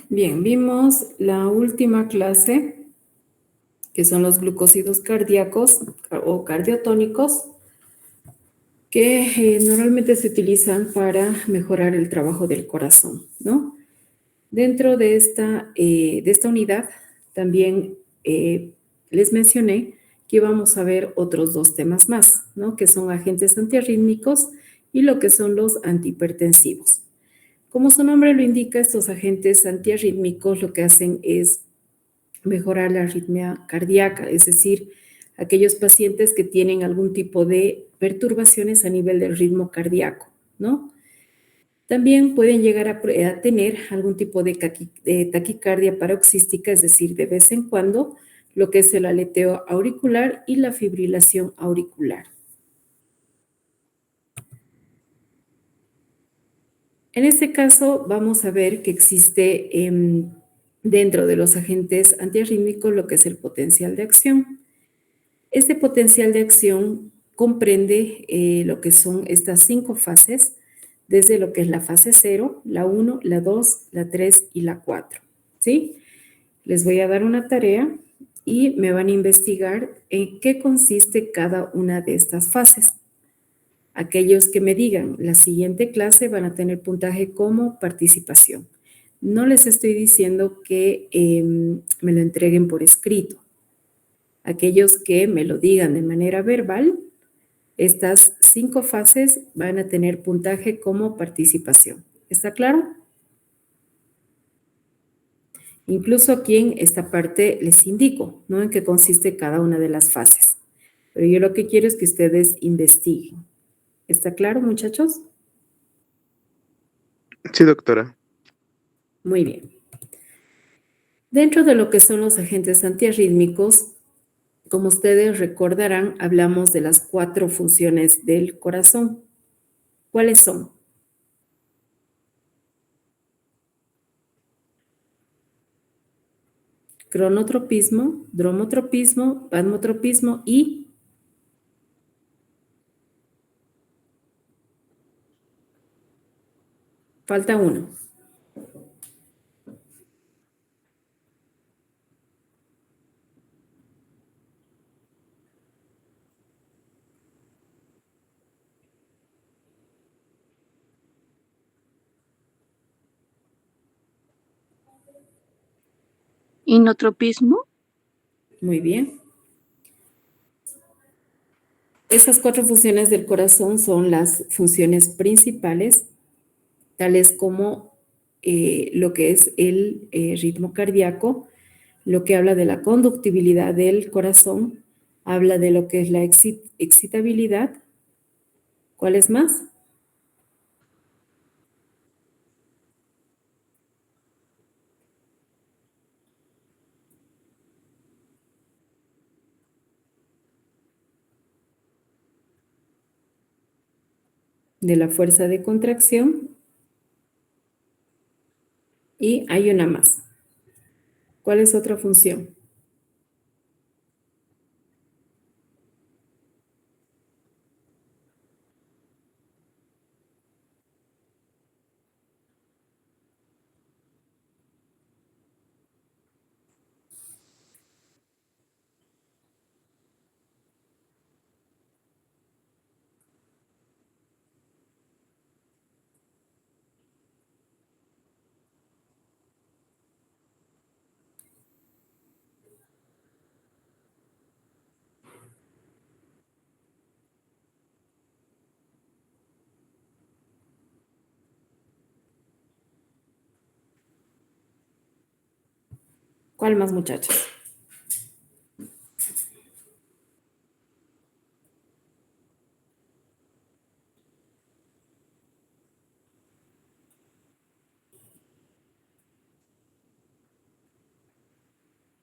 Bien, vimos la última clase, que son los glucósidos cardíacos o cardiotónicos, que normalmente se utilizan para mejorar el trabajo del corazón, ¿no? Dentro de esta unidad también les mencioné que íbamos a ver otros dos temas más, ¿no? Que son agentes antiarrítmicos y lo que son los antihipertensivos. Como su nombre lo indica, estos agentes antiarrítmicos lo que hacen es mejorar la arritmia cardíaca, es decir, aquellos pacientes que tienen algún tipo de perturbaciones a nivel del ritmo cardíaco, ¿no? También pueden llegar a tener algún tipo de taquicardia paroxística, es decir, de vez en cuando, lo que es el aleteo auricular y la fibrilación auricular. En este caso, vamos a ver que existe dentro de los agentes antiarrítmicos lo que es el potencial de acción. Este potencial de acción comprende lo que son estas 5 fases, desde lo que es la fase 0, la 1, la 2, la 3 y la 4. ¿Sí? Les voy a dar una tarea y me van a investigar en qué consiste cada una de estas fases. Aquellos que me digan la siguiente clase van a tener puntaje como participación. No les estoy diciendo que me lo entreguen por escrito. Aquellos que me lo digan de manera verbal, estas 5 fases van a tener puntaje como participación. ¿Está claro? Incluso aquí en esta parte les indico, ¿no? En qué consiste cada una de las fases. Pero yo lo que quiero es que ustedes investiguen. ¿Está claro, muchachos? Sí, doctora. Muy bien. Dentro de lo que son los agentes antiarrítmicos, como ustedes recordarán, hablamos de las 4 funciones del corazón. ¿Cuáles son? Cronotropismo, dromotropismo, pasmotropismo y falta uno. Inotropismo. Muy bien. Esas 4 funciones del corazón son las funciones principales, tales como lo que es el ritmo cardíaco, lo que habla de la conductibilidad del corazón, habla de lo que es la excitabilidad. ¿Cuál es más? De la fuerza de contracción. Y hay una más. ¿Cuál es otra función? ¿Cuál más, muchachos?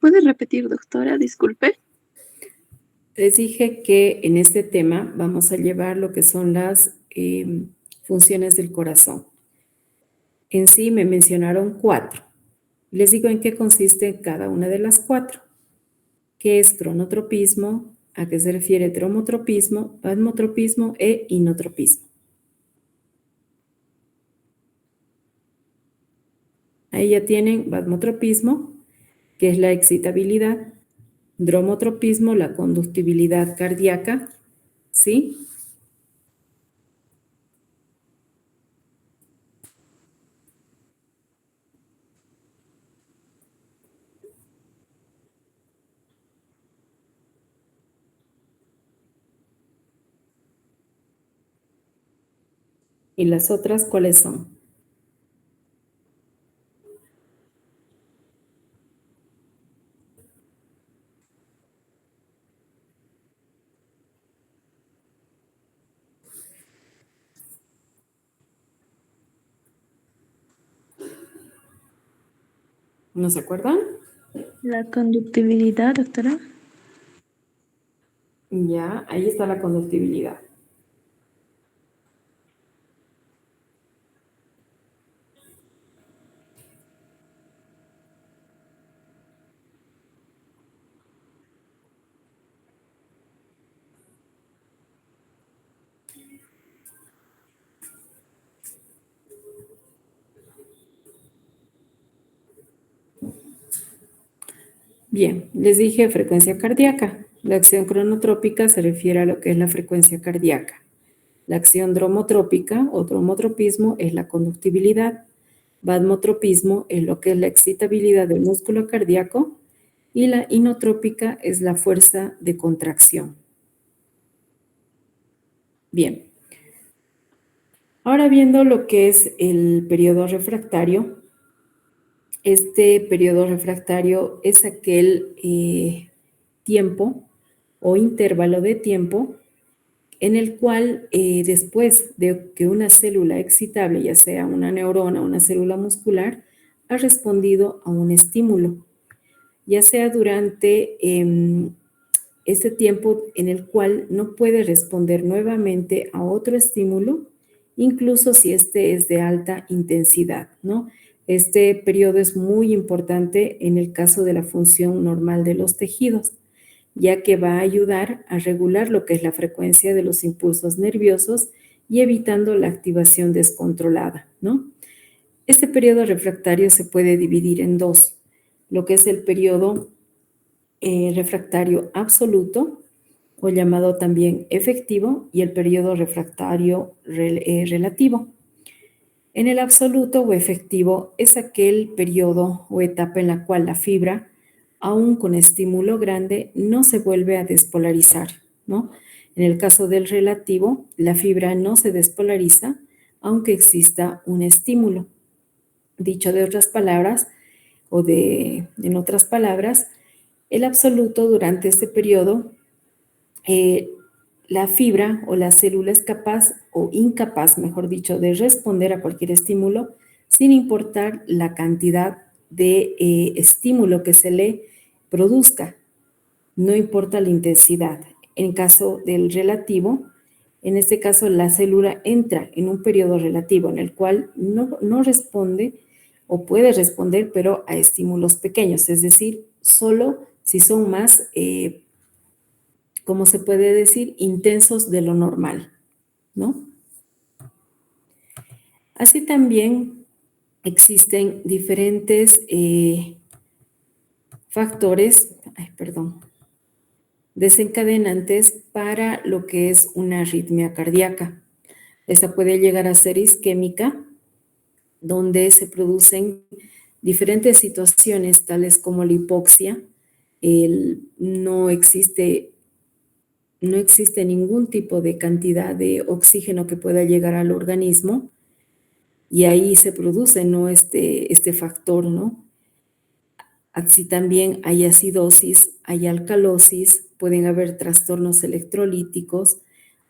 ¿Puede repetir, doctora? Disculpe. Les dije que en este tema vamos a llevar lo que son las funciones del corazón. En sí me mencionaron 4. Les digo en qué consiste cada una de las 4. ¿Qué es cronotropismo? ¿A qué se refiere dromotropismo, pasmotropismo e inotropismo? Ahí ya tienen vasmotropismo, que es la excitabilidad, dromotropismo, la conductibilidad cardíaca, ¿sí? ¿Y las otras cuáles son? ¿No se acuerdan? La conductibilidad, doctora. Ya, ahí está la conductibilidad. Bien, les dije frecuencia cardíaca. La acción cronotrópica se refiere a lo que es la frecuencia cardíaca. La acción dromotrópica o dromotropismo es la conductibilidad. Vasmotropismo es lo que es la excitabilidad del músculo cardíaco y la inotrópica es la fuerza de contracción. Bien, ahora viendo lo que es el periodo refractario, este periodo refractario es aquel tiempo o intervalo de tiempo en el cual después de que una célula excitable, ya sea una neurona o una célula muscular, ha respondido a un estímulo, ya sea durante este tiempo en el cual no puede responder nuevamente a otro estímulo, incluso si este es de alta intensidad, ¿no? Este periodo es muy importante en el caso de la función normal de los tejidos, ya que va a ayudar a regular lo que es la frecuencia de los impulsos nerviosos y evitando la activación descontrolada, ¿no? Este periodo refractario se puede dividir en dos, lo que es el periodo refractario absoluto, o llamado también efectivo, y el periodo refractario relativo. En el absoluto o efectivo es aquel periodo o etapa en la cual la fibra, aún con estímulo grande, no se vuelve a despolarizar, ¿no? En el caso del relativo, la fibra no se despolariza aunque exista un estímulo. Dicho de otras palabras, en otras palabras, el absoluto durante este periodo, eh, la fibra o la célula es capaz o incapaz, mejor dicho, de responder a cualquier estímulo sin importar la cantidad de estímulo que se le produzca, no importa la intensidad. En caso del relativo, en este caso la célula entra en un periodo relativo en el cual no responde o puede responder, pero a estímulos pequeños, es decir, solo si son más, como se puede decir, intensos de lo normal, ¿no? Así también existen diferentes factores, desencadenantes para lo que es una arritmia cardíaca. Esta puede llegar a ser isquémica, donde se producen diferentes situaciones, tales como la hipoxia, no existe ningún tipo de cantidad de oxígeno que pueda llegar al organismo, y ahí se produce, ¿no?, este factor, ¿no? Así también hay acidosis, hay alcalosis, pueden haber trastornos electrolíticos,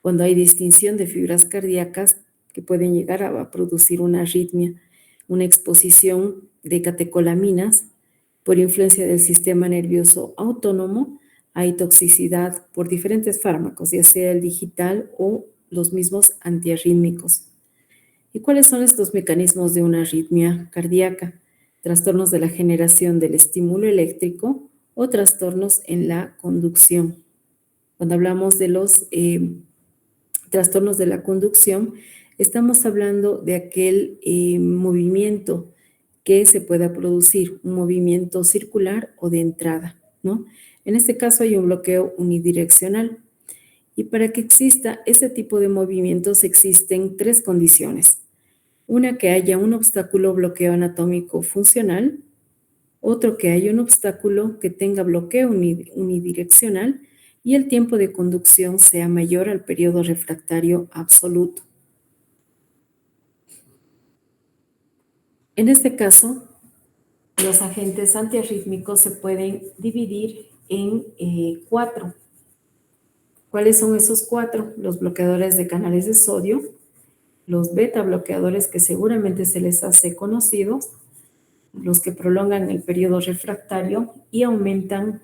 cuando hay distinción de fibras cardíacas que pueden llegar a producir una arritmia, una exposición de catecolaminas por influencia del sistema nervioso autónomo, hay toxicidad por diferentes fármacos, ya sea el digital o los mismos antiarrítmicos. ¿Y cuáles son estos mecanismos de una arritmia cardíaca? Trastornos de la generación del estímulo eléctrico o trastornos en la conducción. Cuando hablamos de los trastornos de la conducción, estamos hablando de aquel movimiento que se pueda producir un movimiento circular o de entrada, ¿no? En este caso hay un bloqueo unidireccional. Y para que exista ese tipo de movimientos existen tres condiciones. Una, que haya un obstáculo bloqueo anatómico funcional. Otro, que haya un obstáculo que tenga bloqueo unidireccional y el tiempo de conducción sea mayor al periodo refractario absoluto. En este caso, los agentes antiarrítmicos se pueden dividir en 4. ¿Cuáles son esos 4? Los bloqueadores de canales de sodio, los beta bloqueadores que seguramente se les hace conocidos, los que prolongan el periodo refractario y aumentan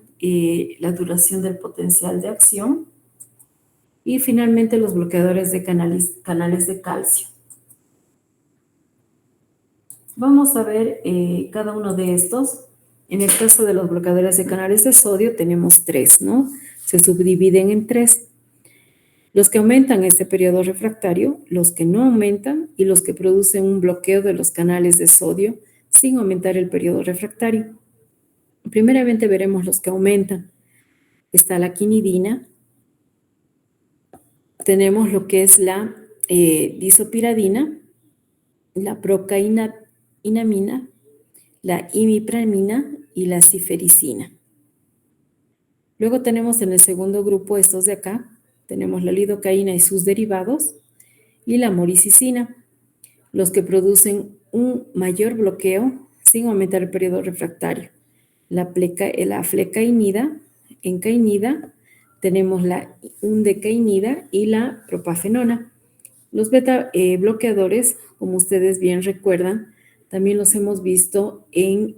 la duración del potencial de acción, y finalmente los bloqueadores de canales de calcio. Vamos a ver cada uno de estos. En el caso de los bloqueadores de canales de sodio tenemos 3, ¿no? Se subdividen en 3. Los que aumentan este periodo refractario, los que no aumentan y los que producen un bloqueo de los canales de sodio sin aumentar el periodo refractario. Primeramente veremos los que aumentan. Está la quinidina, tenemos lo que es la disopiradina, la procainamina, la imipramina y la cifericina. Luego tenemos en el segundo grupo estos de acá, tenemos la lidocaína y sus derivados y la moricicina, los que producen un mayor bloqueo sin aumentar el periodo refractario. La flecainida, encainida, tenemos la undecainida y la propafenona. Los beta bloqueadores, como ustedes bien recuerdan, también los hemos visto en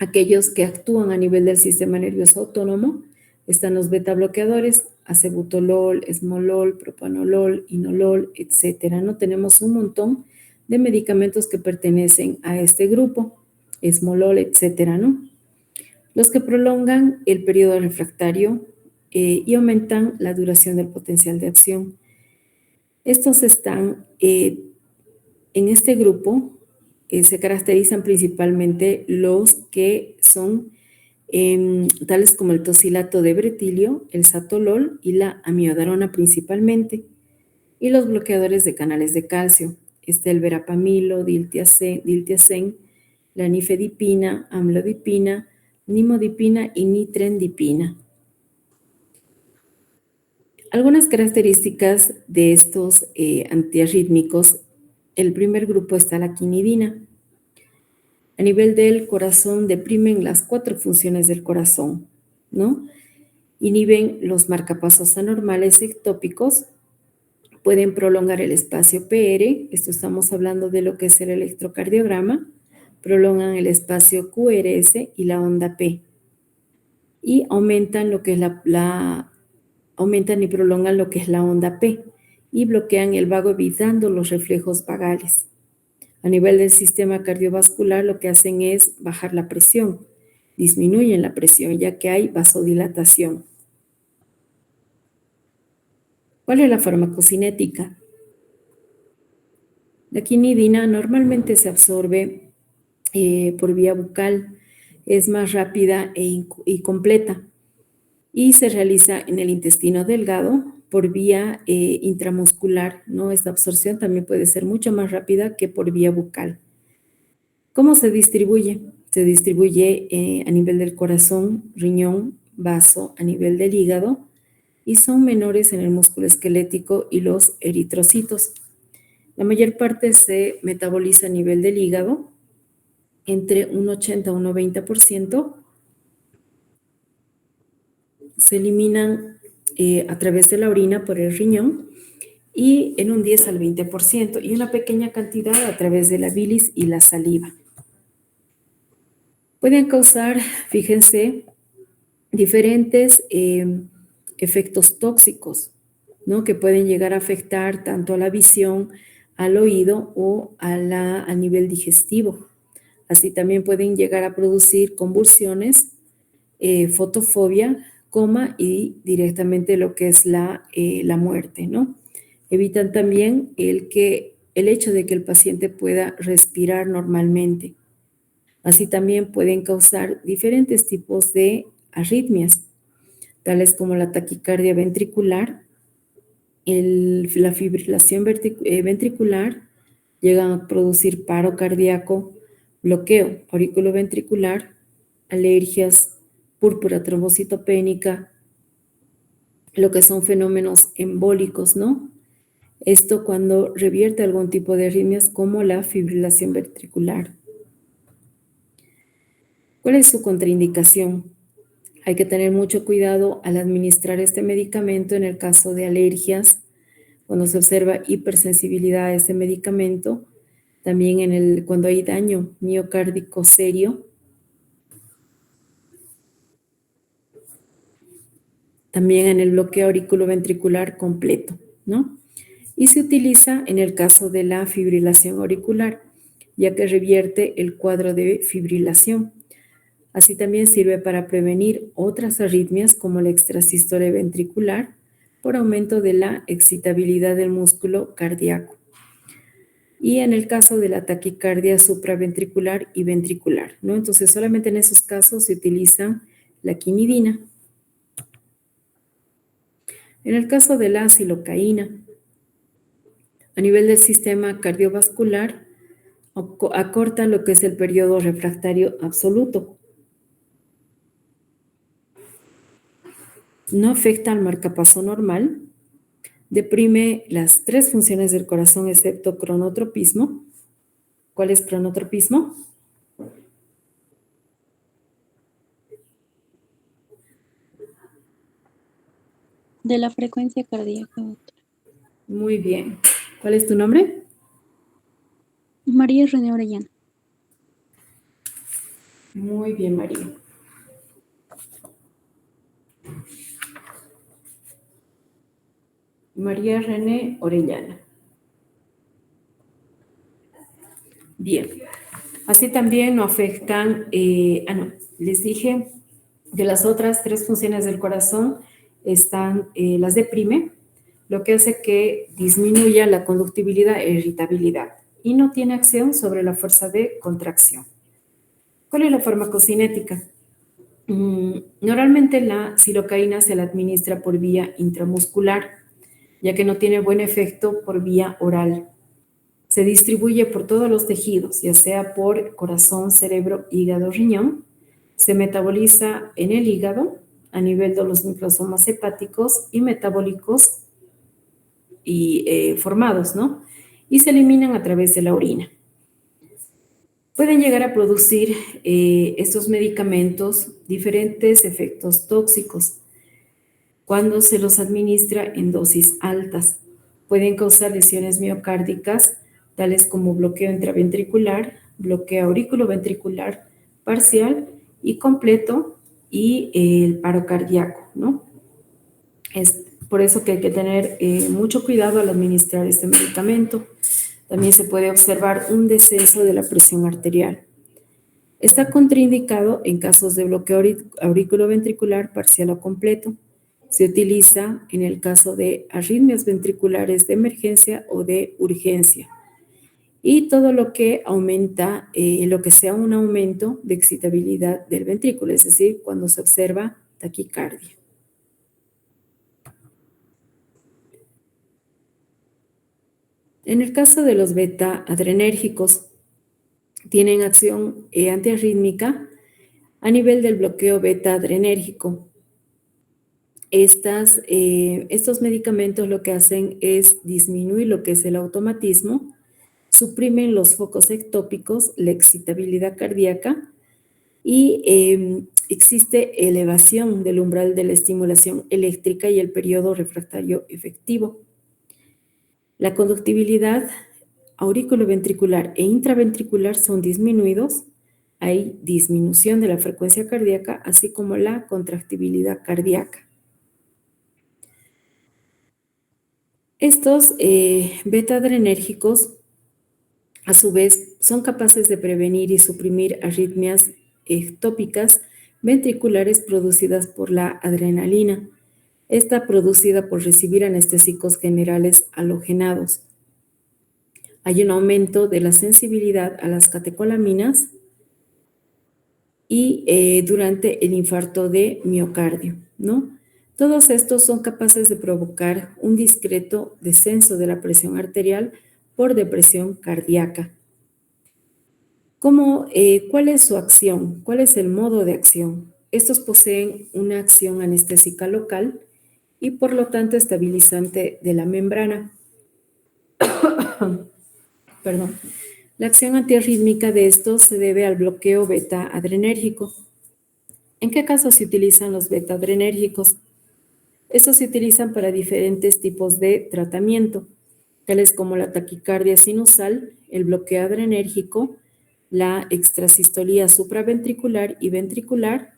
aquellos que actúan a nivel del sistema nervioso autónomo. Están los beta bloqueadores, acebutolol, esmolol, propanolol, inolol, etcétera. No tenemos un montón de medicamentos que pertenecen a este grupo, esmolol, etcétera, ¿no? Los que prolongan el periodo refractario y aumentan la duración del potencial de acción. Estos están en este grupo, se caracterizan principalmente los que son tales como el tosilato de bretilio, el satolol y la amiodarona principalmente, y los bloqueadores de canales de calcio. Está el verapamilo, diltiazem, la nifedipina, amlodipina, nimodipina y nitrendipina. Algunas características de estos antiarrítmicos. El primer grupo está la quinidina. A nivel del corazón deprimen las 4 funciones del corazón, ¿no? Inhiben los marcapasos anormales ectópicos, pueden prolongar el espacio PR, esto estamos hablando de lo que es el electrocardiograma, prolongan el espacio QRS y la onda P, y aumentan lo que es aumentan y prolongan lo que es la onda P, y bloquean el vago evitando los reflejos vagales. A nivel del sistema cardiovascular lo que hacen es bajar la presión, disminuyen la presión ya que hay vasodilatación. ¿Cuál es la farmacocinética? La quinidina normalmente se absorbe por vía bucal, es más rápida y completa, y se realiza en el intestino delgado por vía intramuscular, ¿no? Esta absorción también puede ser mucho más rápida que por vía bucal. ¿Cómo se distribuye? Se distribuye a nivel del corazón, riñón, vaso, a nivel del hígado, y son menores en el músculo esquelético y los eritrocitos. La mayor parte se metaboliza a nivel del hígado, entre un 80 a un 90%. Se eliminan a través de la orina por el riñón y en un 10 al 20%, y una pequeña cantidad a través de la bilis y la saliva. Pueden causar, fíjense, diferentes efectos tóxicos, ¿no? Que pueden llegar a afectar tanto a la visión, al oído o a nivel digestivo. Así también pueden llegar a producir convulsiones, fotofobia, coma y directamente lo que es la muerte, ¿no? Evitan también el que el hecho de que el paciente pueda respirar normalmente. Así también pueden causar diferentes tipos de arritmias, tales como la taquicardia ventricular, la fibrilación ventricular, llegan a producir paro cardíaco, bloqueo auriculoventricular, alergias, púrpura trombocitopénica, lo que son fenómenos embólicos, ¿no? Esto cuando revierte algún tipo de arritmias como la fibrilación ventricular. ¿Cuál es su contraindicación? Hay que tener mucho cuidado al administrar este medicamento en el caso de alergias, cuando se observa hipersensibilidad a este medicamento, también cuando hay daño miocárdico serio, también en el bloqueo auriculoventricular completo, ¿no? Y se utiliza en el caso de la fibrilación auricular, ya que revierte el cuadro de fibrilación. Así también sirve para prevenir otras arritmias como la extrasístole ventricular por aumento de la excitabilidad del músculo cardíaco. Y en el caso de la taquicardia supraventricular y ventricular, ¿no? Entonces, solamente en esos casos se utiliza la quinidina. En el caso de la silocaína, a nivel del sistema cardiovascular, acorta lo que es el periodo refractario absoluto. No afecta al marcapaso normal, deprime las 3 funciones del corazón excepto cronotropismo. ¿Cuál es cronotropismo? De la frecuencia cardíaca, doctora. Muy bien. ¿Cuál es tu nombre? María René Orellana. Muy bien, María. María René Orellana. Bien. Así también no afectan, les dije que las otras 3 funciones del corazón las deprime, lo que hace que disminuya la conductibilidad e irritabilidad y no tiene acción sobre la fuerza de contracción. ¿Cuál es la farmacocinética? Normalmente la silocaína se la administra por vía intramuscular, ya que no tiene buen efecto por vía oral. Se distribuye por todos los tejidos, ya sea por corazón, cerebro, hígado, riñón. Se metaboliza en el hígado a nivel de los microsomas hepáticos y metabólicos y formados, ¿no? Y se eliminan a través de la orina. Pueden llegar a producir estos medicamentos diferentes efectos tóxicos cuando se los administra en dosis altas. Pueden causar lesiones miocárdicas, tales como bloqueo intraventricular, bloqueo auriculoventricular parcial y completo y el paro cardíaco, ¿no? Es por eso que hay que tener mucho cuidado al administrar este medicamento. También se puede observar un descenso de la presión arterial. Está contraindicado en casos de bloqueo auriculoventricular parcial o completo. Se utiliza en el caso de arritmias ventriculares de emergencia o de urgencia. Y todo lo que aumenta, lo que sea un aumento de excitabilidad del ventrículo, es decir, cuando se observa taquicardia. En el caso de los beta-adrenérgicos, tienen acción antiarrítmica a nivel del bloqueo beta-adrenérgico. Estos medicamentos lo que hacen es disminuir lo que es el automatismo, suprimen los focos ectópicos, la excitabilidad cardíaca y existe elevación del umbral de la estimulación eléctrica y el periodo refractario efectivo. La conductibilidad auriculoventricular e intraventricular son disminuidos. Hay disminución de la frecuencia cardíaca, así como la contractibilidad cardíaca. Estos beta-adrenérgicos, a su vez, son capaces de prevenir y suprimir arritmias ectópicas ventriculares producidas por la adrenalina. Esta producida por recibir anestésicos generales halogenados. Hay un aumento de la sensibilidad a las catecolaminas y durante el infarto de miocardio, ¿no? Todos estos son capaces de provocar un discreto descenso de la presión arterial por depresión cardíaca. ¿Cuál es su acción? ¿Cuál es el modo de acción? Estos poseen una acción anestésica local y por lo tanto estabilizante de la membrana. Perdón. La acción antiarrítmica de estos se debe al bloqueo beta-adrenérgico. ¿En qué casos se utilizan los beta-adrenérgicos? Estos se utilizan para diferentes tipos de tratamiento, tales como la taquicardia sinusal, el bloqueo adrenérgico, la extrasistolía supraventricular y ventricular,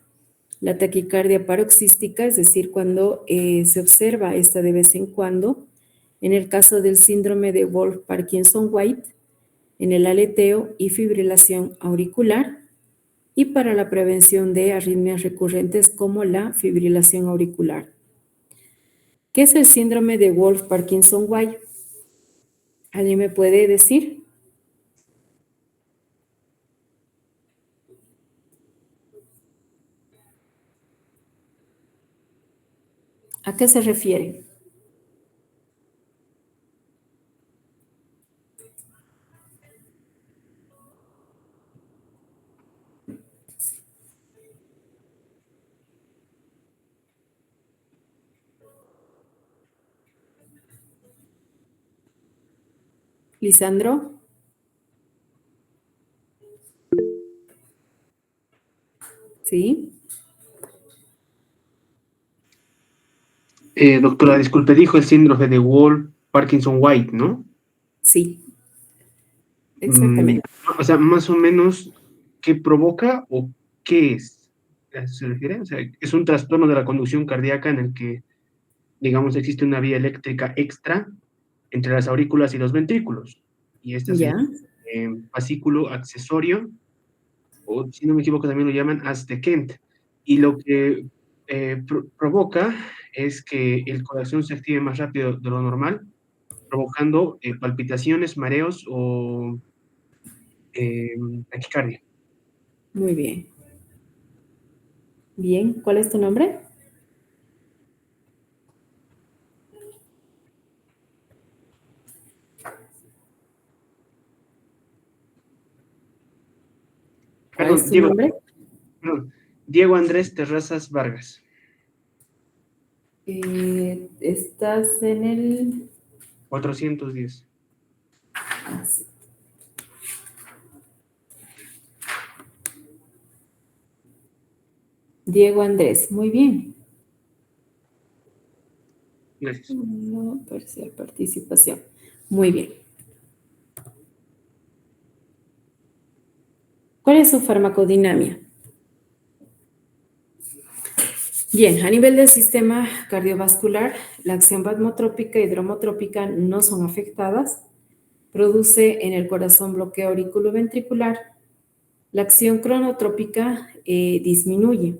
la taquicardia paroxística, es decir, cuando se observa esta de vez en cuando, en el caso del síndrome de Wolff-Parkinson-White, en el aleteo y fibrilación auricular, y para la prevención de arritmias recurrentes como la fibrilación auricular. ¿Qué es el síndrome de Wolff-Parkinson-White? ¿Alguien me puede decir? ¿A qué se refiere? ¿Lisandro? ¿Sí? Doctora, disculpe, dijo el síndrome de Wolff-Parkinson-White, ¿no? Sí, exactamente. O sea, más o menos, ¿qué provoca o qué es? ¿A eso se refiere? O sea, es un trastorno de la conducción cardíaca en el que, digamos, existe una vía eléctrica extra entre las aurículas y los ventrículos. Y esta se Ya, llama fascículo accesorio, o si no me equivoco también lo llaman haz de Kent. Y lo que provoca es que el corazón se active más rápido de lo normal, provocando palpitaciones, mareos o taquicardia. muy bien. Bien, ¿cuál es tu nombre? ¿Cuál es Perdón, tu nombre? Diego Andrés Terrazas Vargas. Estás en el... 410. sí. Diego Andrés, muy bien. Gracias. No, parcial participación. Muy bien. ¿Cuál es su farmacodinamia? Bien, a nivel del sistema cardiovascular, la acción vasmotrópica y dromotrópica no son afectadas. Produce en el corazón bloqueo auriculoventricular. La acción cronotrópica disminuye,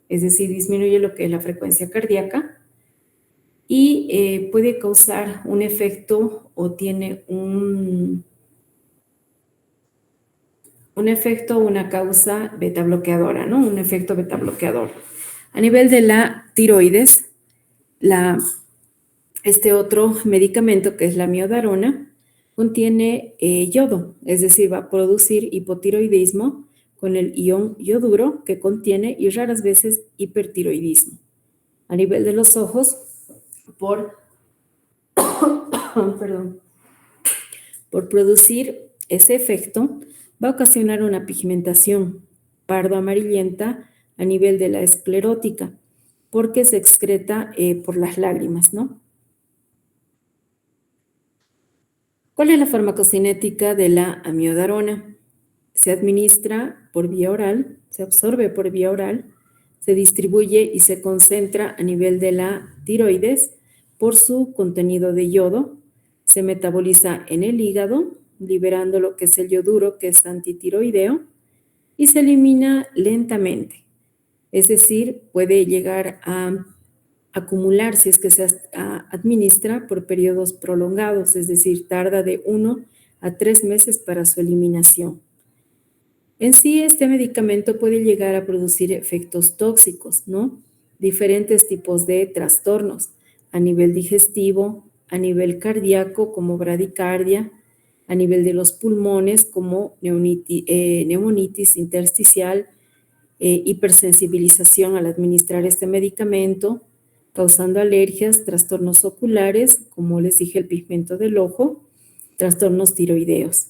es decir, disminuye lo que es la frecuencia cardíaca y puede causar un efecto o tiene un efecto o una causa beta bloqueadora, ¿no? Un efecto beta bloqueador. A nivel de la tiroides, este otro medicamento que es la miodarona contiene yodo, es decir, va a producir hipotiroidismo con el ion yoduro que contiene y raras veces hipertiroidismo. A nivel de los ojos, perdón, por producir ese efecto, va a ocasionar una pigmentación pardo-amarillenta a nivel de la esclerótica, porque se excreta por las lágrimas, ¿no? ¿Cuál es la farmacocinética de la amiodarona? Se administra por vía oral, se absorbe por vía oral, se distribuye y se concentra a nivel de la tiroides por su contenido de yodo, se metaboliza en el hígado, liberando lo que es el yoduro, que es antitiroideo, y se elimina lentamente. Es decir, puede llegar a acumular si es que se administra por periodos prolongados, es decir, tarda de 1 a 3 meses para su eliminación. En sí, este medicamento puede llegar a producir efectos tóxicos, ¿no? Diferentes tipos de trastornos a nivel digestivo, a nivel cardíaco como bradicardia, a nivel de los pulmones como neumonitis intersticial, hipersensibilización al administrar este medicamento, causando alergias, trastornos oculares, como les dije, el pigmento del ojo, trastornos tiroideos.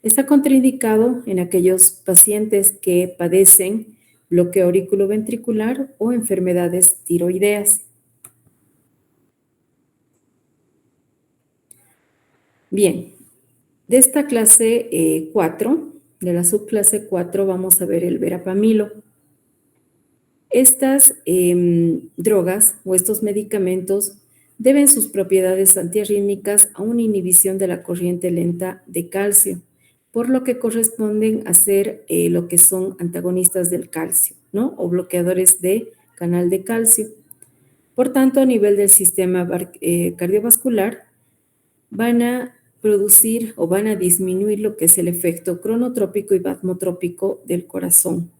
Está contraindicado en aquellos pacientes que padecen bloqueo auriculoventricular o enfermedades tiroideas. Bien, de esta clase 4, de la subclase 4, vamos a ver el verapamilo. Estas drogas o estos medicamentos deben sus propiedades antiarrítmicas a una inhibición de la corriente lenta de calcio, por lo que corresponden a ser lo que son antagonistas del calcio, ¿no? O bloqueadores de canal de calcio. Por tanto, a nivel del sistema cardiovascular, van a producir o van a disminuir lo que es el efecto cronotrópico y vasmotrópico del corazón.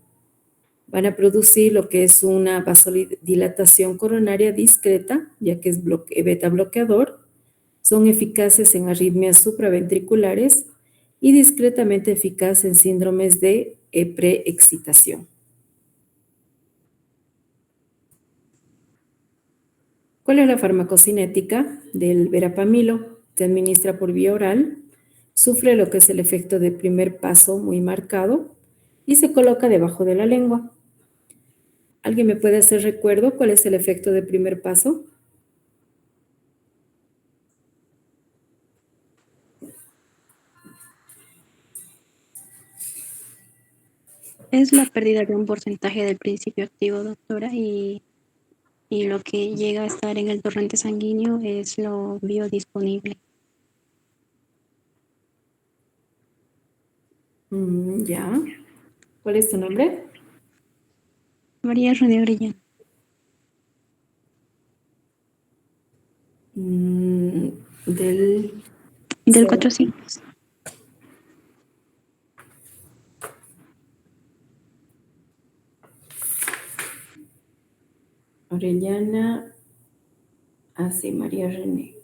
Van a producir lo que es una vasodilatación coronaria discreta, ya que es beta bloqueador. Son eficaces en arritmias supraventriculares y discretamente eficaz en síndromes de preexcitación. ¿Cuál es la farmacocinética del verapamilo? Se administra por vía oral, sufre lo que es el efecto de primer paso muy marcado y se coloca debajo de la lengua. ¿Alguien me puede hacer recuerdo cuál es el efecto de primer paso? Es la pérdida de un porcentaje del principio activo, doctora, y lo que llega a estar en el torrente sanguíneo es lo biodisponible. Ya. ¿Cuál es tu nombre? María René Orellana. Del Del 400. Orellana. Sí, María René.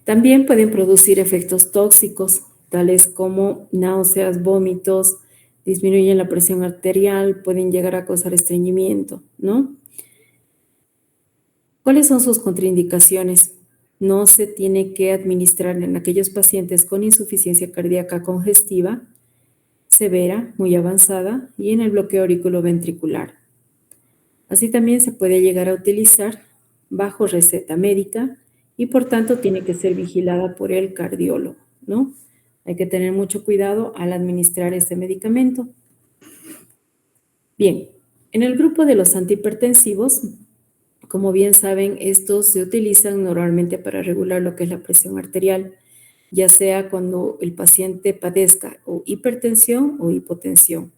También pueden producir efectos tóxicos, tales como náuseas, vómitos, disminuyen la presión arterial, pueden llegar a causar estreñimiento, ¿no? ¿Cuáles son sus contraindicaciones? No se tiene que administrar en aquellos pacientes con insuficiencia cardíaca congestiva severa, muy avanzada, y en el bloqueo auriculoventricular. Así también se puede llegar a utilizar bajo receta médica y por tanto tiene que ser vigilada por el cardiólogo, ¿no? Hay que tener mucho cuidado al administrar este medicamento. Bien, en el grupo de los antihipertensivos, como bien saben, estos se utilizan normalmente para regular lo que es la presión arterial, ya sea cuando el paciente padezca o hipertensión o hipotensión.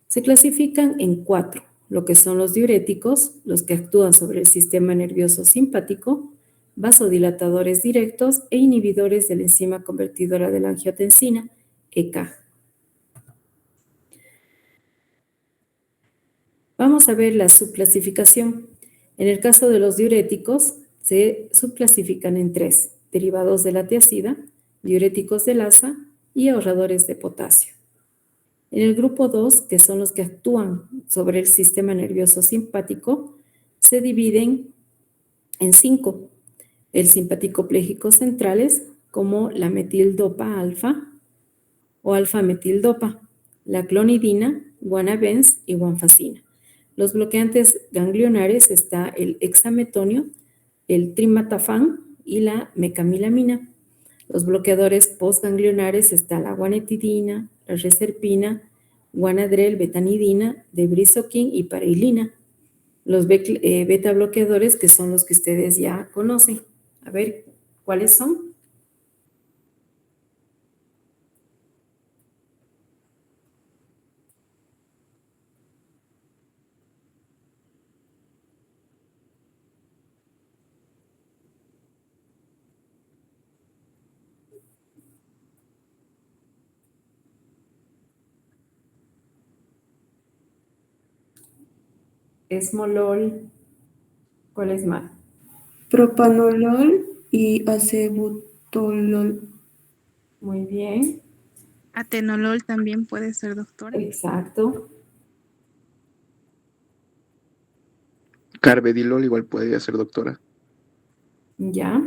Se clasifican en 4, lo que son los diuréticos, los que actúan sobre el sistema nervioso simpático, vasodilatadores directos e inhibidores de la enzima convertidora de la angiotensina, ECA. Vamos a ver la subclasificación. En el caso de los diuréticos, se subclasifican en 3, derivados de la tiazida, diuréticos de Lassa y ahorradores de potasio. En el grupo 2, que son los que actúan sobre el sistema nervioso simpático, se dividen en 5. El simpático-plégicos centrales, como la metildopa alfa o alfa-metildopa, la clonidina, guanabens y guanfacina. Los bloqueantes ganglionares está el hexametonio, el trimatafán y la mecamilamina. Los bloqueadores postganglionares está la guanetidina, la reserpina, guanadrel, betanidina, debrisoquin y pareilina. Los beta bloqueadores, que son los que ustedes ya conocen. A ver, ¿cuáles son? esmolol, ¿cuál es más? Propanolol y acebutolol. Muy bien, Atenolol también puede ser, doctora. exacto. Carvedilol igual podría ser, doctora. Ya.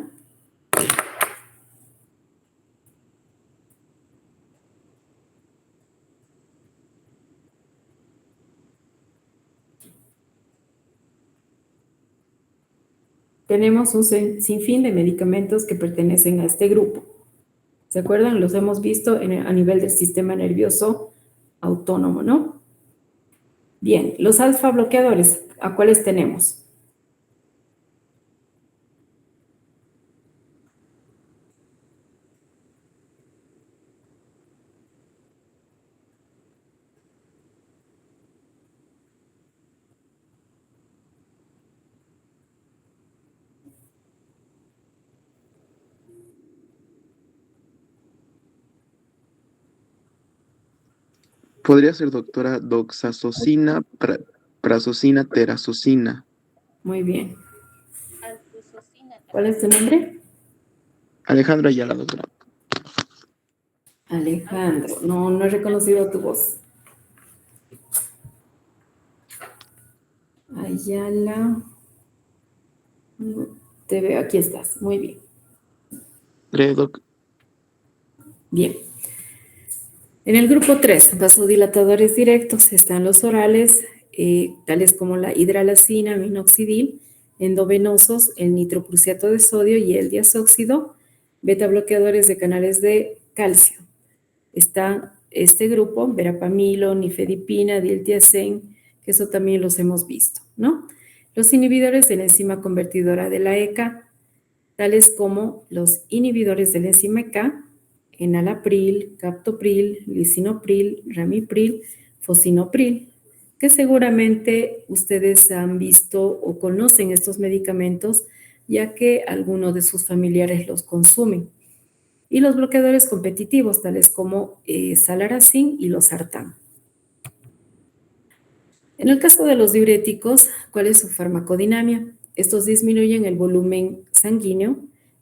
Tenemos un sinfín de medicamentos que pertenecen a este grupo. ¿Se acuerdan? Los hemos visto a nivel del sistema nervioso autónomo, ¿no? Bien, los alfa bloqueadores, ¿a cuáles tenemos? Podría ser, doctora, doxazocina, prazosina, terazocina. Muy bien. ¿Cuál es tu nombre? Alejandro Ayala, doctora. Alejandro. No he reconocido tu voz. Ayala. No, te veo, aquí estás. Muy bien. Doc. Bien. En el grupo 3, vasodilatadores directos, están los orales, tales como la hidralazina, minoxidil, endovenosos, el nitroprusiato de sodio y el diazóxido, beta bloqueadores de canales de calcio. Está este grupo, verapamilo, nifedipina, diltiazem, que eso también los hemos visto, ¿no? Los inhibidores de la enzima convertidora de la ECA, tales como los inhibidores de la enzima ECA, enalapril, captopril, lisinopril, ramipril, fosinopril, que seguramente ustedes han visto o conocen estos medicamentos, ya que algunos de sus familiares los consumen. Y los bloqueadores competitivos, tales como salaracin y losartán. En el caso de los diuréticos, ¿cuál es su farmacodinamia? Estos disminuyen el volumen sanguíneo,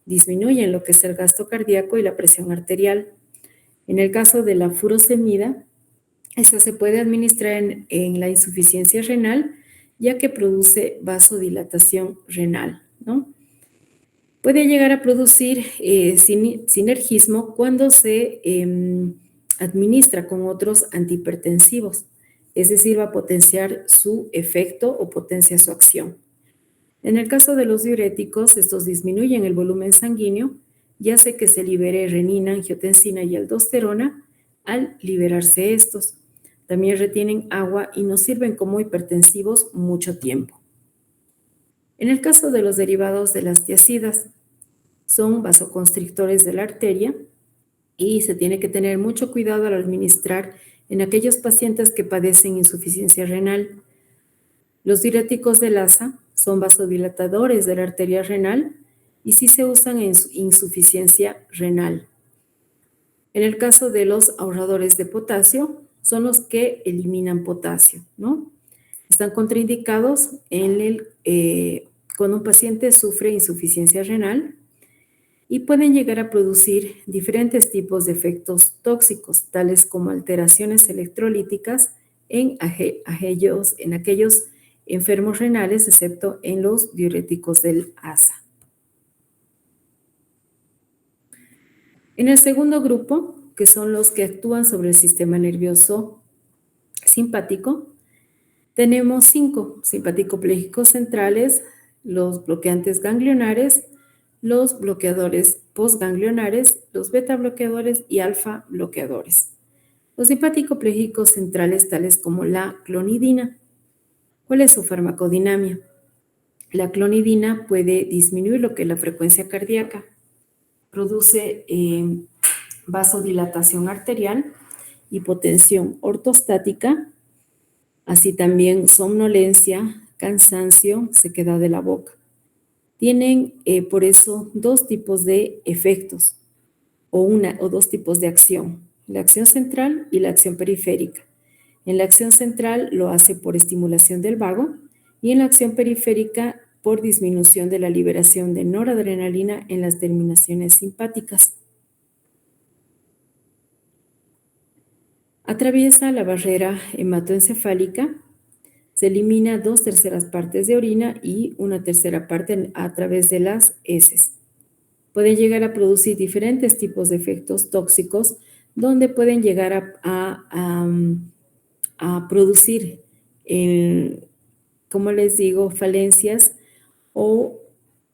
disminuyen lo que es el gasto cardíaco y la presión arterial. En el caso de la furosemida, esta se puede administrar en la insuficiencia renal, ya que produce vasodilatación renal, ¿no? Puede llegar a producir sinergismo cuando se administra con otros antihipertensivos, es decir, va a potenciar su efecto o potencia su acción. En el caso de los diuréticos, estos disminuyen el volumen sanguíneo y hace que se libere renina, angiotensina y aldosterona al liberarse estos. También retienen agua y nos sirven como hipertensivos mucho tiempo. En el caso de los derivados de las tiazidas, son vasoconstrictores de la arteria y se tiene que tener mucho cuidado al administrar en aquellos pacientes que padecen insuficiencia renal. Los diuréticos de Lassa son vasodilatadores de la arteria renal y sí se usan en insuficiencia renal. En el caso de los ahorradores de potasio, son los que eliminan potasio, ¿no? Están contraindicados cuando un paciente sufre insuficiencia renal y pueden llegar a producir diferentes tipos de efectos tóxicos, tales como alteraciones electrolíticas en aquellos enfermos renales, excepto en los diuréticos del ASA. En el segundo grupo, que son los que actúan sobre el sistema nervioso simpático, tenemos 5 simpático-plégicos centrales, los bloqueantes ganglionares, los bloqueadores postganglionares, los beta bloqueadores y alfa bloqueadores. Los simpático-plégicos centrales, tales como la clonidina. ¿Cuál es su farmacodinamia? La clonidina puede disminuir lo que es la frecuencia cardíaca, produce vasodilatación arterial, hipotensión ortostática, así también somnolencia, cansancio, sequedad de la boca. Tienen por eso 2 tipos de efectos o 2 tipos de acción, la acción central y la acción periférica. En la acción central lo hace por estimulación del vago y en la acción periférica por disminución de la liberación de noradrenalina en las terminaciones simpáticas. Atraviesa la barrera hematoencefálica, se elimina 2/3 partes de orina y 1/3 parte a través de las heces. Pueden llegar a producir diferentes tipos de efectos tóxicos donde pueden llegar a producir, como les digo, falencias o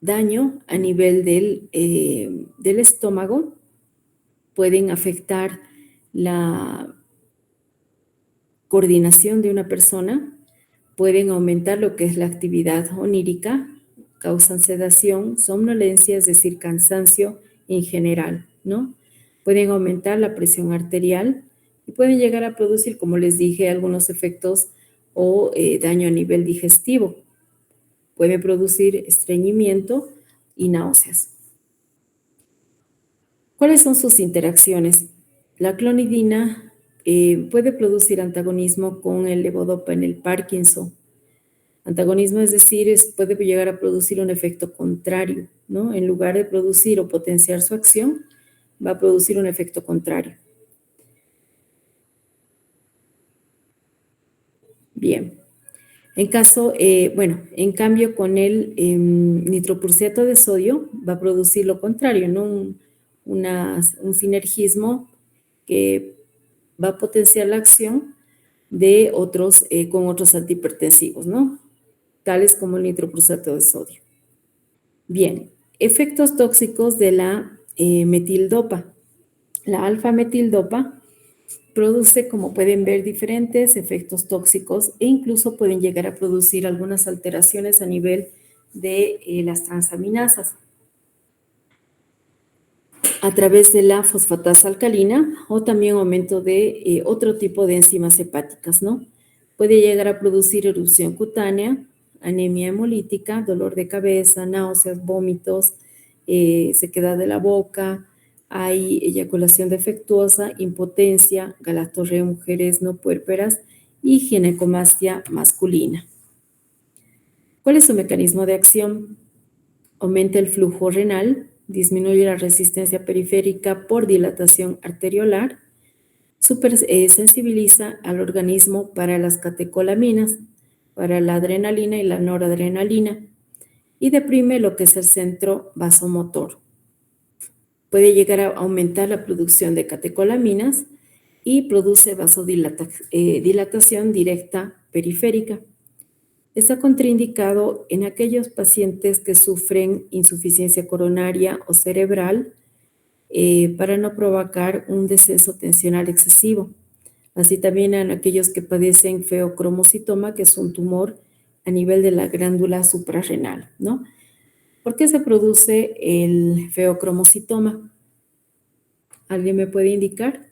daño a nivel del estómago. Pueden afectar la coordinación de una persona, pueden aumentar lo que es la actividad onírica, causan sedación, somnolencia, es decir, cansancio en general, ¿no? Pueden aumentar la presión arterial y pueden llegar a producir, como les dije, algunos efectos o daño a nivel digestivo. Pueden producir estreñimiento y náuseas. ¿Cuáles son sus interacciones? La clonidina puede producir antagonismo con el levodopa en el Parkinson. Antagonismo, es decir, puede llegar a producir un efecto contrario, ¿no? En lugar de producir o potenciar su acción, va a producir un efecto contrario. Bien. En cambio, con el nitroprusiato de sodio va a producir lo contrario, ¿no? Un sinergismo que va a potenciar la acción de con otros antihipertensivos, ¿no? Tales como el nitroprusiato de sodio. Bien, efectos tóxicos de la metildopa. La alfa-metildopa produce, como pueden ver, diferentes efectos tóxicos e incluso pueden llegar a producir algunas alteraciones a nivel de las transaminasas a través de la fosfatasa alcalina o también aumento de otro tipo de enzimas hepáticas, ¿no? Puede llegar a producir erupción cutánea, anemia hemolítica, dolor de cabeza, náuseas, vómitos, sequedad de la boca, hay eyaculación defectuosa, impotencia, galactorrea en mujeres no puérperas y ginecomastia masculina. ¿Cuál es su mecanismo de acción? Aumenta el flujo renal, disminuye la resistencia periférica por dilatación arteriolar, sensibiliza al organismo para las catecolaminas, para la adrenalina y la noradrenalina, y deprime lo que es el centro vasomotor. Puede llegar a aumentar la producción de catecolaminas y produce vasodilatación directa periférica. Está contraindicado en aquellos pacientes que sufren insuficiencia coronaria o cerebral para no provocar un descenso tensional excesivo. Así también en aquellos que padecen feocromocitoma, que es un tumor a nivel de la glándula suprarrenal, ¿no? ¿Por qué se produce el feocromocitoma? ¿Alguien me puede indicar?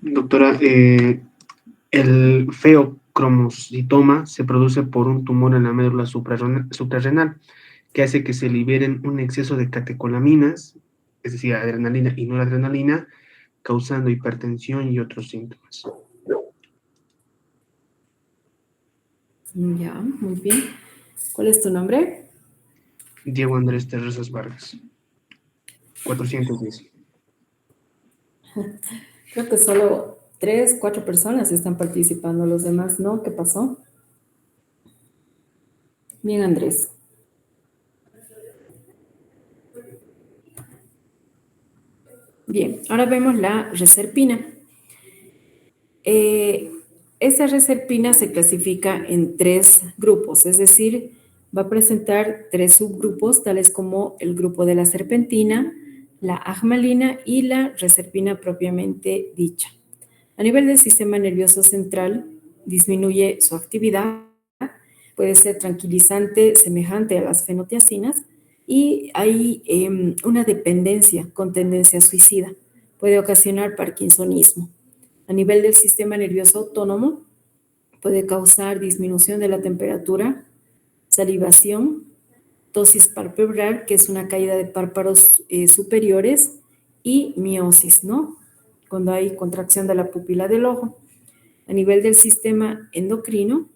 Doctora, el feocromocitoma se produce por un tumor en la médula suprarrenal que hace que se liberen un exceso de catecolaminas, es decir, adrenalina y noradrenalina, causando hipertensión y otros síntomas. Ya, muy bien. ¿Cuál es tu nombre? Diego Andrés Terrazas Vargas, 410. Creo que solo 3, 4 personas están participando, los demás no. ¿Qué pasó? Bien, Andrés. Bien, ahora vemos la reserpina. Esta reserpina se clasifica en 3 grupos, es decir, va a presentar 3 subgrupos, tales como el grupo de la serpentina, la agmalina y la reserpina propiamente dicha. A nivel del sistema nervioso central, disminuye su actividad, puede ser tranquilizante semejante a las fenotiacinas y hay una dependencia con tendencia suicida. Puede ocasionar parkinsonismo. A nivel del sistema nervioso autónomo, puede causar disminución de la temperatura, salivación, ptosis palpebral, que es una caída de párpados superiores, y miosis, ¿no? Cuando hay contracción de la pupila del ojo. A nivel del sistema endocrino,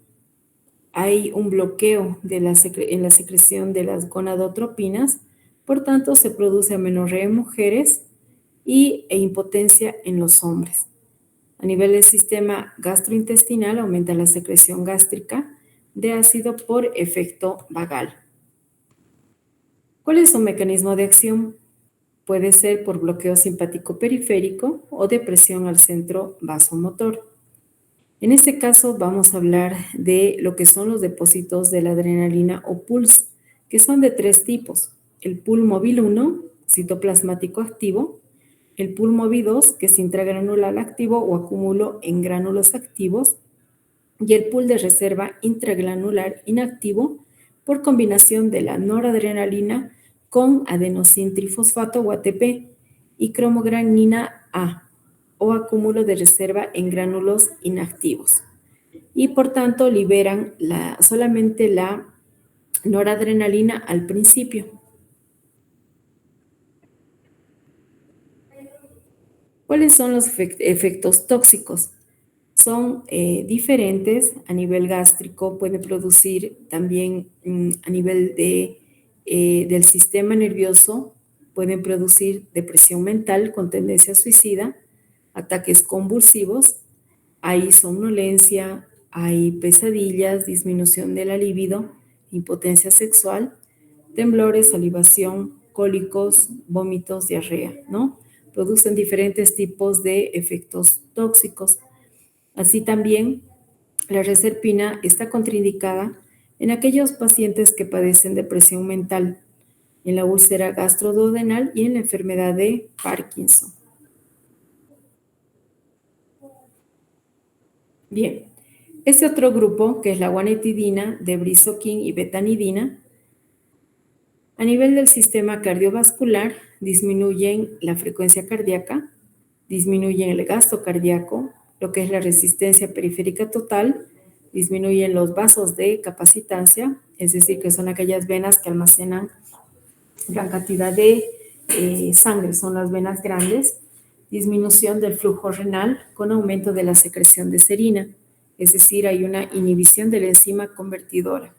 hay un bloqueo en la secreción de las gonadotropinas, por tanto se produce amenorrea en mujeres e impotencia en los hombres. A nivel del sistema gastrointestinal aumenta la secreción gástrica de ácido por efecto vagal. ¿Cuál es su mecanismo de acción? Puede ser por bloqueo simpático periférico o depresión al centro vasomotor. En este caso vamos a hablar de lo que son los depósitos de la adrenalina o PULS, que son de 3 tipos. El pool móvil 1, citoplasmático activo, el pool móvil 2, que es intragranular activo o acúmulo en gránulos activos, y el pool de reserva intragranular inactivo por combinación de la noradrenalina con adenosín trifosfato o ATP y cromogranina A, o acúmulo de reserva en gránulos inactivos. Y por tanto liberan solamente la noradrenalina al principio. ¿Cuáles son los efectos tóxicos? Son diferentes. A nivel gástrico puede producir también a nivel del sistema nervioso, pueden producir depresión mental con tendencia suicida, ataques convulsivos, hay somnolencia, hay pesadillas, disminución de la libido, impotencia sexual, temblores, salivación, cólicos, vómitos, diarrea, ¿no? Producen diferentes tipos de efectos tóxicos. Así también, la reserpina está contraindicada en aquellos pacientes que padecen depresión mental, en la úlcera gastroduodenal y en la enfermedad de Parkinson. Bien, este otro grupo, que es la guanetidina, debrisoquin y betanidina, a nivel del sistema cardiovascular disminuyen la frecuencia cardíaca, disminuyen el gasto cardíaco, lo que es la resistencia periférica total, disminuyen los vasos de capacitancia, es decir, que son aquellas venas que almacenan gran cantidad de sangre, son las venas grandes, disminución del flujo renal con aumento de la secreción de serina, es decir, hay una inhibición de la enzima convertidora.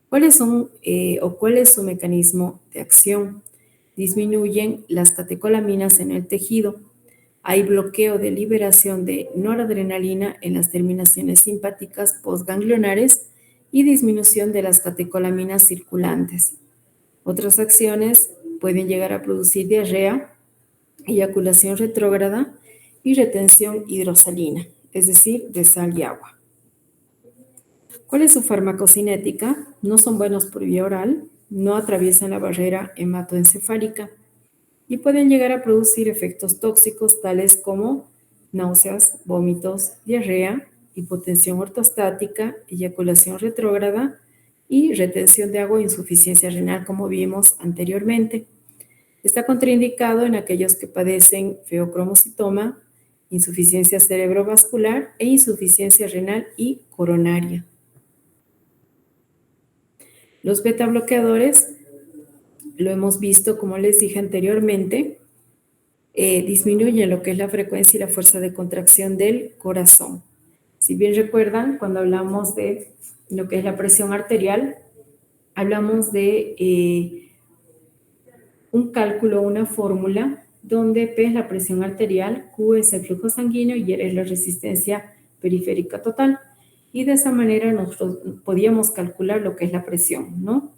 ¿Cuál es su mecanismo de acción? Disminuyen las catecolaminas en el tejido. Hay bloqueo de liberación de noradrenalina en las terminaciones simpáticas postganglionares y disminución de las catecolaminas circulantes. Otras acciones pueden llegar a producir diarrea, eyaculación retrógrada y retención hidrosalina, es decir, de sal y agua. ¿Cuál es su farmacocinética? No son buenos por vía oral, no atraviesan la barrera hematoencefálica y pueden llegar a producir efectos tóxicos tales como náuseas, vómitos, diarrea, hipotensión ortostática, eyaculación retrógrada y retención de agua e insuficiencia renal, como vimos anteriormente. Está contraindicado en aquellos que padecen feocromocitoma, insuficiencia cerebrovascular e insuficiencia renal y coronaria. Los beta bloqueadores, lo hemos visto, como les dije anteriormente, disminuyen lo que es la frecuencia y la fuerza de contracción del corazón. Si bien recuerdan, cuando hablamos de lo que es la presión arterial, hablamos de un cálculo, una fórmula, donde P es la presión arterial, Q es el flujo sanguíneo y R es la resistencia periférica total. Y de esa manera nosotros podíamos calcular lo que es la presión, ¿no?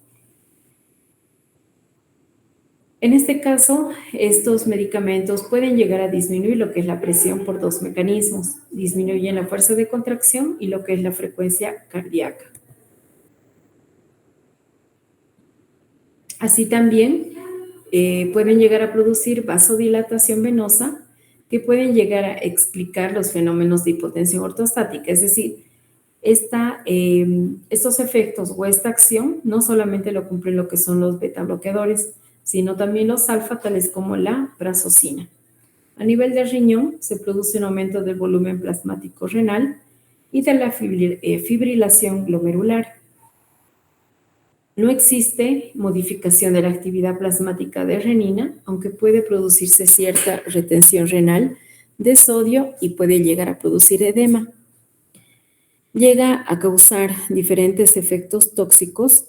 En este caso, estos medicamentos pueden llegar a disminuir lo que es la presión por 2 mecanismos. Disminuyen la fuerza de contracción y lo que es la frecuencia cardíaca. Así también pueden llegar a producir vasodilatación venosa, que pueden llegar a explicar los fenómenos de hipotensión ortostática, es decir, estos efectos o esta acción no solamente lo cumplen lo que son los beta bloqueadores, sino también los alfa, tales como la prazosina. A nivel del riñón se produce un aumento del volumen plasmático renal y de la fibrilación glomerular. No existe modificación de la actividad plasmática de renina, aunque puede producirse cierta retención renal de sodio y puede llegar a producir edema. Llega a causar diferentes efectos tóxicos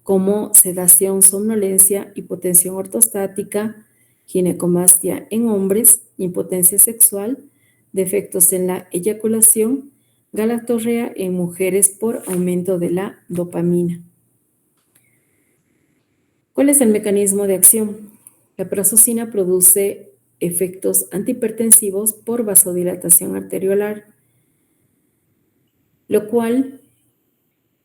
como sedación, somnolencia, hipotensión ortostática, ginecomastia en hombres, impotencia sexual, defectos en la eyaculación, galactorrea en mujeres por aumento de la dopamina. ¿Cuál es el mecanismo de acción? La prazosina produce efectos antihipertensivos por vasodilatación arteriolar, lo cual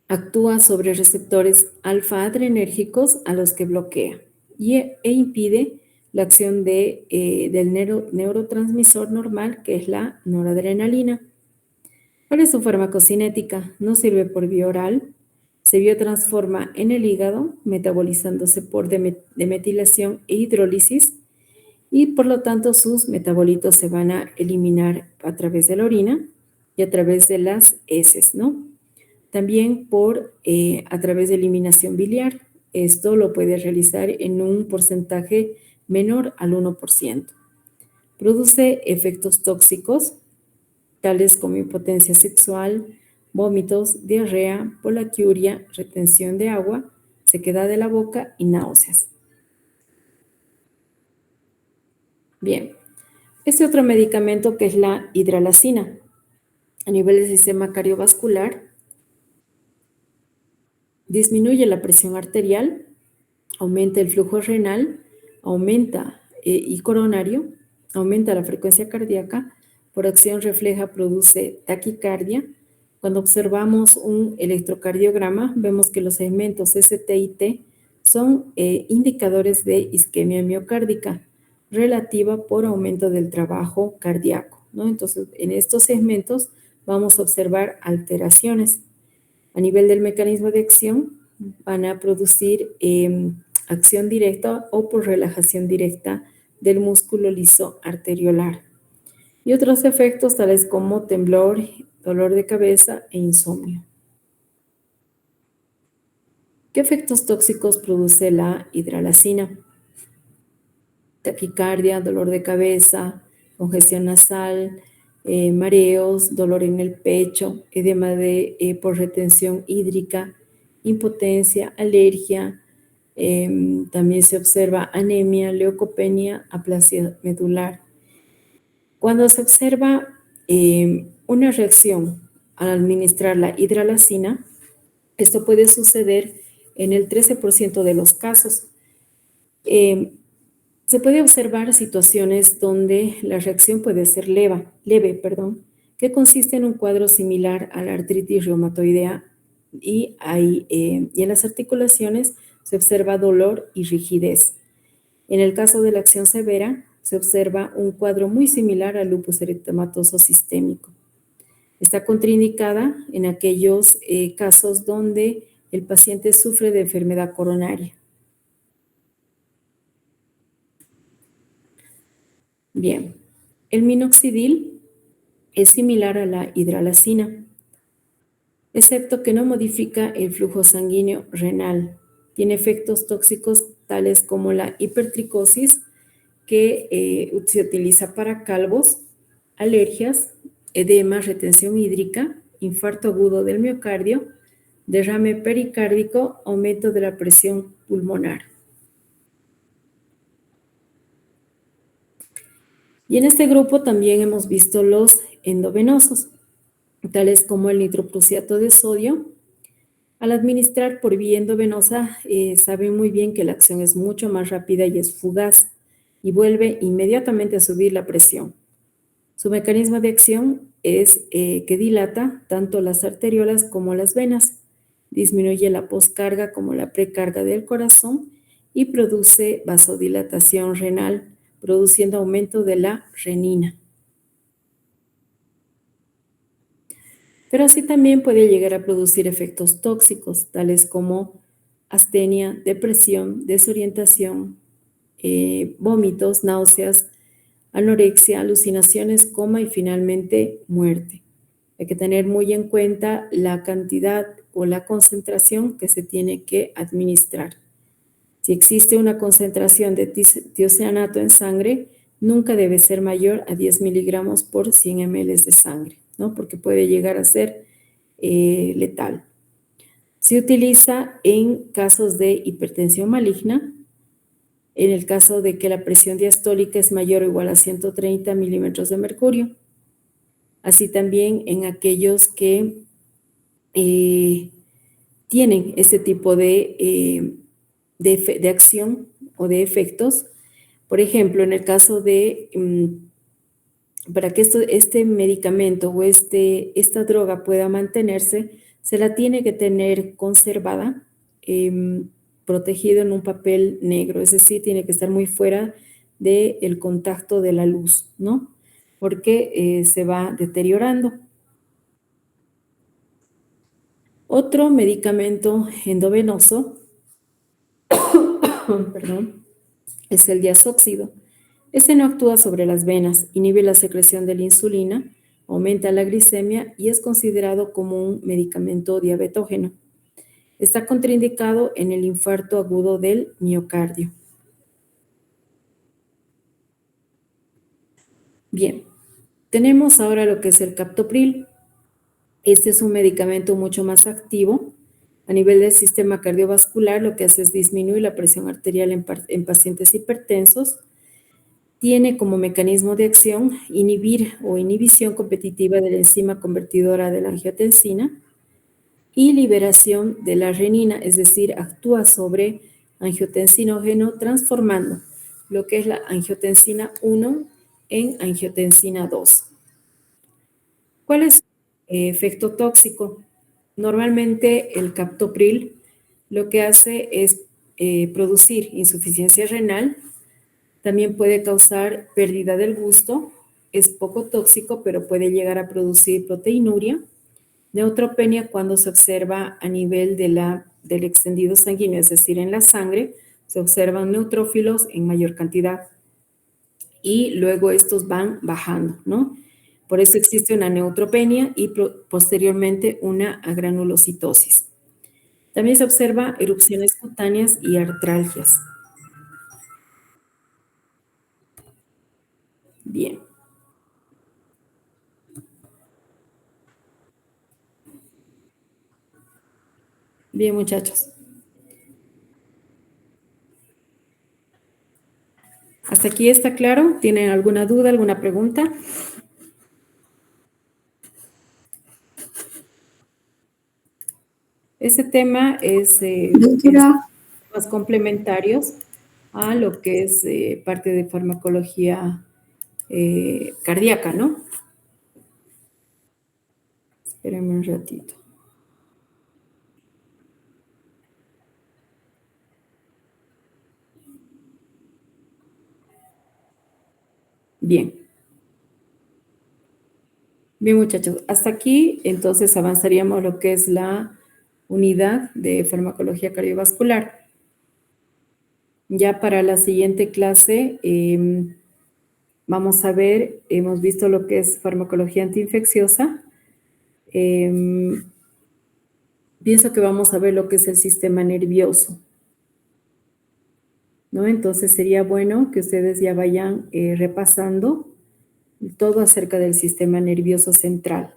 actúa sobre receptores alfa-adrenérgicos a los que bloquea e impide la acción del neurotransmisor normal, que es la noradrenalina. ¿Cuál es su farmacocinética? No sirve por vía oral, se biotransforma en el hígado, metabolizándose por demetilación e hidrólisis, y por lo tanto sus metabolitos se van a eliminar a través de la orina y a través de las heces, ¿no? También a través de eliminación biliar. Esto lo puede realizar en un porcentaje menor al 1%. Produce efectos tóxicos, tales como impotencia sexual, vómitos, diarrea, polaquiuria, retención de agua, sequedad de la boca y náuseas. Bien, este otro medicamento que es la hidralazina, a nivel del sistema cardiovascular, disminuye la presión arterial, aumenta el flujo renal, aumenta y coronario, aumenta la frecuencia cardíaca, por acción refleja produce taquicardia. Cuando observamos un electrocardiograma, vemos que los segmentos ST y T son indicadores de isquemia miocárdica relativa por aumento del trabajo cardíaco, ¿no? Entonces, en estos segmentos vamos a observar alteraciones. A nivel del mecanismo de acción, van a producir acción directa o por relajación directa del músculo liso arteriolar. Y otros efectos tales como temblor, dolor de cabeza e insomnio. ¿Qué efectos tóxicos produce la hidralazina? Taquicardia, dolor de cabeza, congestión nasal, mareos, dolor en el pecho, edema por retención hídrica, impotencia, alergia. También se observa anemia, leucopenia, aplasia medular. Cuando se observa una reacción al administrar la hidralazina, esto puede suceder en el 13% de los casos. Se puede observar situaciones donde la reacción puede ser leve, que consiste en un cuadro similar a la artritis reumatoidea y en las articulaciones se observa dolor y rigidez. En el caso de la acción severa, se observa un cuadro muy similar al lupus eritematoso sistémico. Está contraindicada en aquellos casos donde el paciente sufre de enfermedad coronaria. Bien, el minoxidil es similar a la hidralazina, excepto que no modifica el flujo sanguíneo renal. Tiene efectos tóxicos tales como la hipertricosis, que se utiliza para calvos, alergias, edema, retención hídrica, infarto agudo del miocardio, derrame pericárdico, aumento de la presión pulmonar. Y en este grupo también hemos visto los endovenosos, tales como el nitroprusiato de sodio. Al administrar por vía endovenosa, saben muy bien que la acción es mucho más rápida y es fugaz y vuelve inmediatamente a subir la presión. Su mecanismo de acción es que dilata tanto las arteriolas como las venas, disminuye la poscarga como la precarga del corazón y produce vasodilatación renal, produciendo aumento de la renina. Pero así también puede llegar a producir efectos tóxicos, tales como astenia, depresión, desorientación, vómitos, náuseas, anorexia, alucinaciones, coma y finalmente muerte. Hay que tener muy en cuenta la cantidad o la concentración que se tiene que administrar. Si existe una concentración de tiocianato en sangre, nunca debe ser mayor a 10 miligramos por 100 ml de sangre, ¿no? Porque puede llegar a ser letal. Se utiliza en casos de hipertensión maligna, en el caso de que la presión diastólica es mayor o igual a 130 milímetros de mercurio. Así también en aquellos que tienen ese tipo de acción o de efectos. Por ejemplo, en el caso de, para que este medicamento o esta droga pueda mantenerse, se la tiene que tener conservada, protegido en un papel negro, es decir, tiene que estar muy fuera del contacto de la luz, ¿no? Porque se va deteriorando. Otro medicamento endovenoso, perdón, es el diazóxido. Este no actúa sobre las venas, inhibe la secreción de la insulina, aumenta la glicemia y es considerado como un medicamento diabetógeno. Está contraindicado en el infarto agudo del miocardio. Bien, tenemos ahora lo que es el captopril. Este es un medicamento mucho más activo. A nivel del sistema cardiovascular, lo que hace es disminuir la presión arterial en pacientes hipertensos. Tiene como mecanismo de acción inhibir o inhibición competitiva de la enzima convertidora de la angiotensina y liberación de la renina, es decir, actúa sobre angiotensinógeno transformando lo que es la angiotensina 1 en angiotensina 2. ¿Cuál es el efecto tóxico? Normalmente el captopril lo que hace es producir insuficiencia renal. También puede causar pérdida del gusto, es poco tóxico, pero puede llegar a producir proteinuria, neutropenia cuando se observa a nivel del extendido sanguíneo, es decir, en la sangre, se observan neutrófilos en mayor cantidad y luego estos van bajando, ¿no? Por eso existe una neutropenia y posteriormente una agranulocitosis. También se observa erupciones cutáneas y artralgias. Bien. Bien, muchachos. ¿Hasta aquí está claro? ¿Tienen alguna duda, alguna pregunta? Este tema es más complementarios a lo que es parte de farmacología cardíaca, ¿no? Espérenme un ratito. Bien. Bien, muchachos. Hasta aquí, entonces, avanzaríamos lo que es la unidad de farmacología cardiovascular. Ya para la siguiente clase vamos a ver, hemos visto lo que es farmacología antiinfecciosa. Pienso que vamos a ver lo que es el sistema nervioso, ¿no? Entonces sería bueno que ustedes ya vayan repasando todo acerca del sistema nervioso central.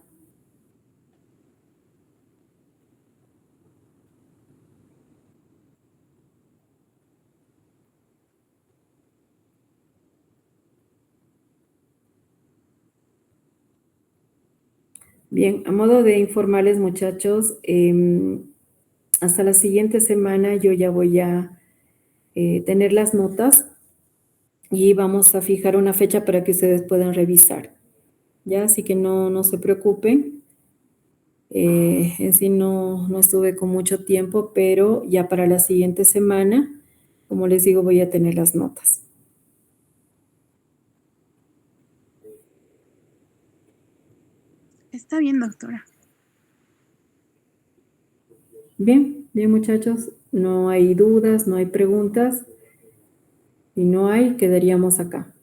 Bien, a modo de informarles, muchachos, hasta la siguiente semana yo ya voy a tener las notas y vamos a fijar una fecha para que ustedes puedan revisar. ¿Ya? Así que no se preocupen. En sí no estuve con mucho tiempo, pero ya para la siguiente semana, como les digo, voy a tener las notas. Está bien, doctora. Bien, bien, muchachos, no hay dudas, no hay preguntas. Si no hay, quedaríamos acá.